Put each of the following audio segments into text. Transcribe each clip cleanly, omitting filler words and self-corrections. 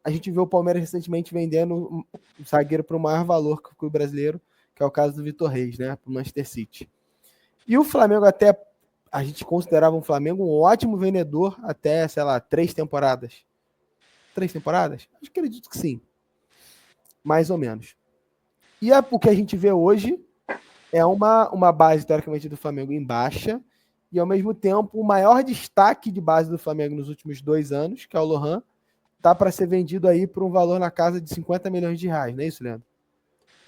A gente viu o Palmeiras recentemente vendendo um zagueiro para o maior valor que o brasileiro, que é o caso do Vitor Reis, né, para o Manchester City. E o Flamengo até, a gente considerava o Flamengo um ótimo vendedor até, sei lá, 3 temporadas. 3 temporadas? Acho que acredito que sim. Mais ou menos. E o que a gente vê hoje é uma base, teoricamente, do Flamengo em baixa, e ao mesmo tempo o maior destaque de base do Flamengo nos últimos 2 anos, que é o Lohan, tá para ser vendido aí por um valor na casa de 50 milhões de reais, não é isso, Leandro?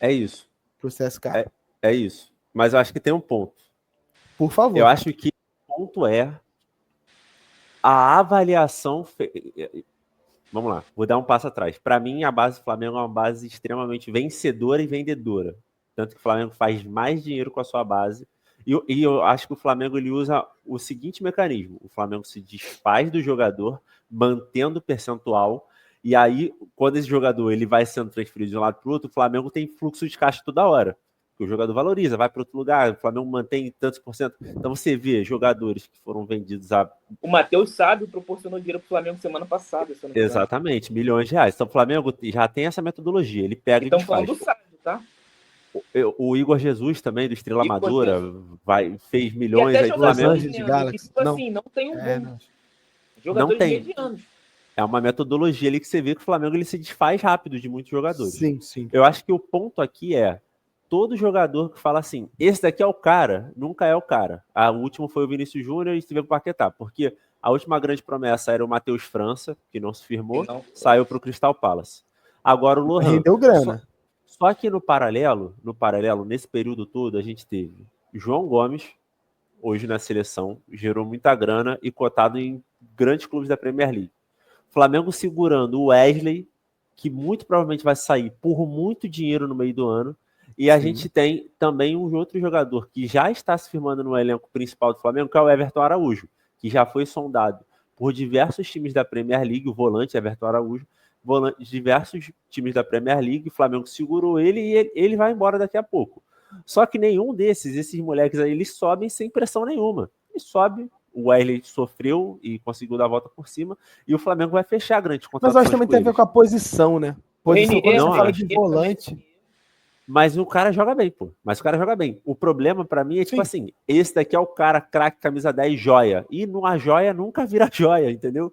É isso. Pro CSK. É isso. Mas eu acho que tem um ponto. Por favor. Eu acho que o ponto é a avaliação. Vamos lá, vou dar um passo atrás. Para mim, a base do Flamengo é uma base extremamente vencedora e vendedora. Tanto que o Flamengo faz mais dinheiro com a sua base. E eu acho que o Flamengo ele usa o seguinte mecanismo: o Flamengo se desfaz do jogador, mantendo o percentual. E aí, quando esse jogador ele vai sendo transferido de um lado para o outro, o Flamengo tem fluxo de caixa toda hora. O jogador valoriza, vai para outro lugar, o Flamengo mantém tantos por cento. Então você vê jogadores que foram vendidos a... O Matheus Sábio proporcionou dinheiro para o Flamengo semana passada. Exatamente, milhões de reais. Então o Flamengo já tem essa metodologia, ele pega e desfaz. Estão falando do Sábio, tá? O Igor Jesus também, do Estrela Amadora, fez milhões aí do Flamengo. De Galaxy. Tipo assim, não tem um Não tem. medianos. É uma metodologia ali que você vê que o Flamengo ele se desfaz rápido de muitos jogadores. Sim, sim. Eu acho que o ponto aqui é todo jogador que fala assim, esse daqui é o cara, nunca é o cara. O último foi o Vinícius Júnior e esteve com o Paquetá, porque a última grande promessa era o Matheus França, que não se firmou, saiu para o Crystal Palace. Agora o Lohan. Rendeu grana. Só que no paralelo, nesse período todo, a gente teve João Gomes, hoje na seleção, gerou muita grana e cotado em grandes clubes da Premier League. Flamengo segurando o Wesley, que muito provavelmente vai sair por muito dinheiro no meio do ano. E a gente tem também um outro jogador que já está se firmando no elenco principal do Flamengo, que é o Everton Araújo, que já foi sondado por diversos times da Premier League, o volante Everton Araújo, diversos times da Premier League, o Flamengo segurou ele e ele vai embora daqui a pouco. Só que nenhum esses moleques aí, eles sobem sem pressão nenhuma. Ele sobe, o Wesley sofreu e conseguiu dar a volta por cima, e o Flamengo vai fechar grande contratações. Mas acho que também tem a ver com a posição, né? Posição, quando você fala de volante... Mas o cara joga bem, pô. O problema pra mim é, tipo assim, esse daqui é o cara craque, camisa 10, joia. E a joia nunca vira joia, entendeu?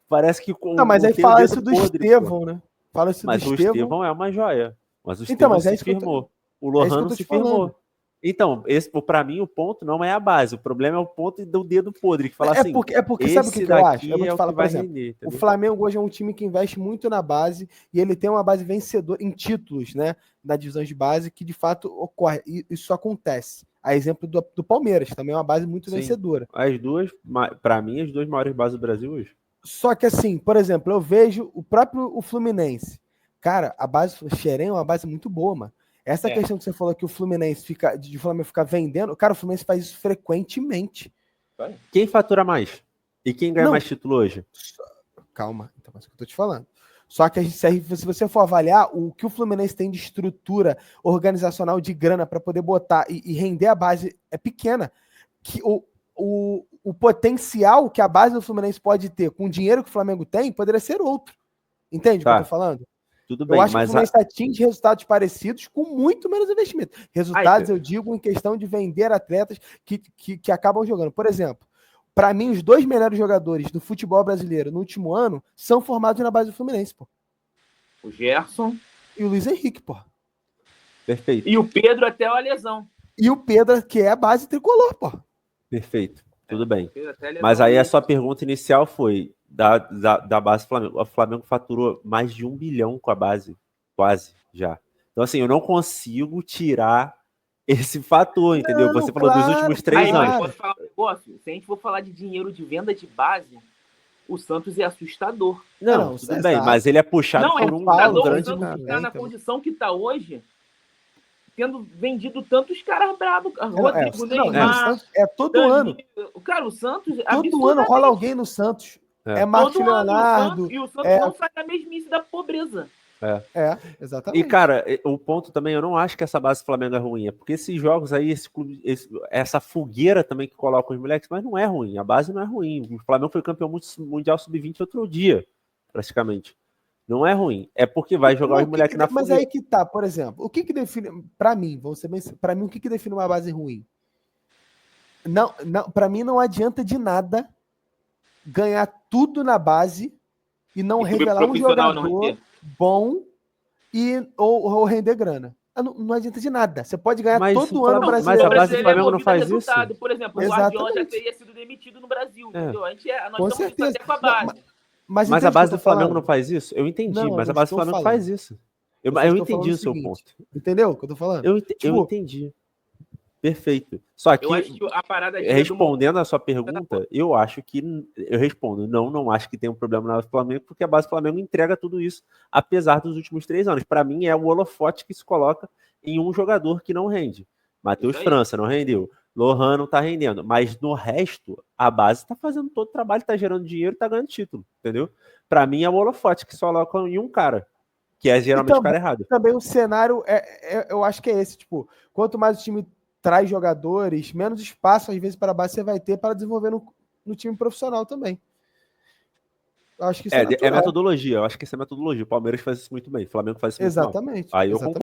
Parece que... Não, mas aí fala isso do Estevão, né? Fala isso do Estevão. Mas o Estevão é uma joia. Mas o Estevão se firmou. O Lohan não se firmou. Então, pra mim, o ponto não é a base. O problema é o ponto do dedo podre, que fala assim... É porque sabe o que eu acho? Eu vou te falar, por exemplo, o Flamengo hoje é um time que investe muito na base e ele tem uma base vencedora em títulos, né? Na divisão de base, que de fato ocorre. E isso acontece. A exemplo do Palmeiras, também é uma base muito vencedora. As duas, pra mim, as duas maiores bases do Brasil hoje. Só que assim, por exemplo, eu vejo o Fluminense. Cara, a base do Xerém é uma base muito boa, mano. Essa questão que você falou que o Fluminense de Flamengo ficar vendendo, cara, o Fluminense faz isso frequentemente. Quem fatura mais? E quem ganha mais título hoje? Calma, então é isso que eu tô te falando. Só que se você for avaliar o que o Fluminense tem de estrutura organizacional de grana para poder botar e render a base é pequena. Que o potencial que a base do Fluminense pode ter com o dinheiro que o Flamengo tem poderia ser outro. Entende o que eu tô falando? Tudo bem, eu acho que o Fluminense atinge resultados parecidos com muito menos investimento. Resultados, eu digo, em questão de vender atletas que acabam jogando. Por exemplo, para mim, os 2 melhores jogadores do futebol brasileiro no último ano são formados na base do Fluminense, pô. O Gerson. E o Luiz Henrique, pô. Perfeito. E o Pedro até a lesão. E o Pedro, que é a base tricolor, pô. Perfeito. Tudo bem. Mas aí a sua pergunta inicial foi da base Flamengo. O Flamengo faturou mais de 1 bilhão com a base, quase já. Então, assim, eu não consigo tirar esse fator, entendeu? Você falou dos últimos 3 anos. Posso falar um negócio? Se a gente for falar de dinheiro de venda de base, o Santos é assustador. Não, tudo bem, mas ele é puxado por um grande... O Santos está na condição que está hoje, tendo vendido tantos caras brabos. Rodrigo, Neymar... todo ano. Cara, o Santos... Todo ano rola alguém no Santos. É Marcos Leonardo. E o Santos não sai da mesmice da pobreza. Exatamente. E, cara, o ponto também, eu não acho que essa base do Flamengo é ruim. É porque esses jogos aí, essa fogueira também que coloca os moleques, mas não é ruim. A base não é ruim. O Flamengo foi campeão mundial sub-20 outro dia. praticamente. Não é ruim. É porque vai jogar os moleques na Mas aí que tá, por exemplo, o que define, pra mim, pra mim, o que define uma base ruim? Não, pra mim não adianta de nada ganhar tudo na base e não revelar um jogador bom ou render grana. Não adianta de nada. Você pode ganhar todo ano no Brasileiro. Mas a base do Flamengo não faz isso? Por exemplo, o Guardião já teria sido demitido no Brasil, entendeu? Nós com certeza. Até com a base. Mas a base do Flamengo não faz isso? Eu entendi, mas a base do Flamengo faz isso. Eu entendi o seu ponto. Entendeu o que eu tô falando? Eu entendi. Perfeito. Só que, eu acho que a parada respondendo a sua pergunta, eu respondo, não acho que tem um problema na base do Flamengo, porque a base do Flamengo entrega tudo isso, apesar dos últimos 3 anos. Para mim, é o holofote que se coloca em um jogador que não rende. Matheus França não rendeu. Lohan não tá rendendo. Mas no resto, a base tá fazendo todo o trabalho, tá gerando dinheiro e tá ganhando título, entendeu? Para mim, é o holofote que se coloca em um cara, que é geralmente o cara errado. Também o cenário, eu acho que é esse, tipo, quanto mais o time traz jogadores, menos espaço, às vezes, para a base você vai ter para desenvolver no time profissional também. Eu acho que isso é metodologia. Eu acho que isso é metodologia. O Palmeiras faz isso muito bem. O Flamengo faz isso muito mal. Aí eu concordo.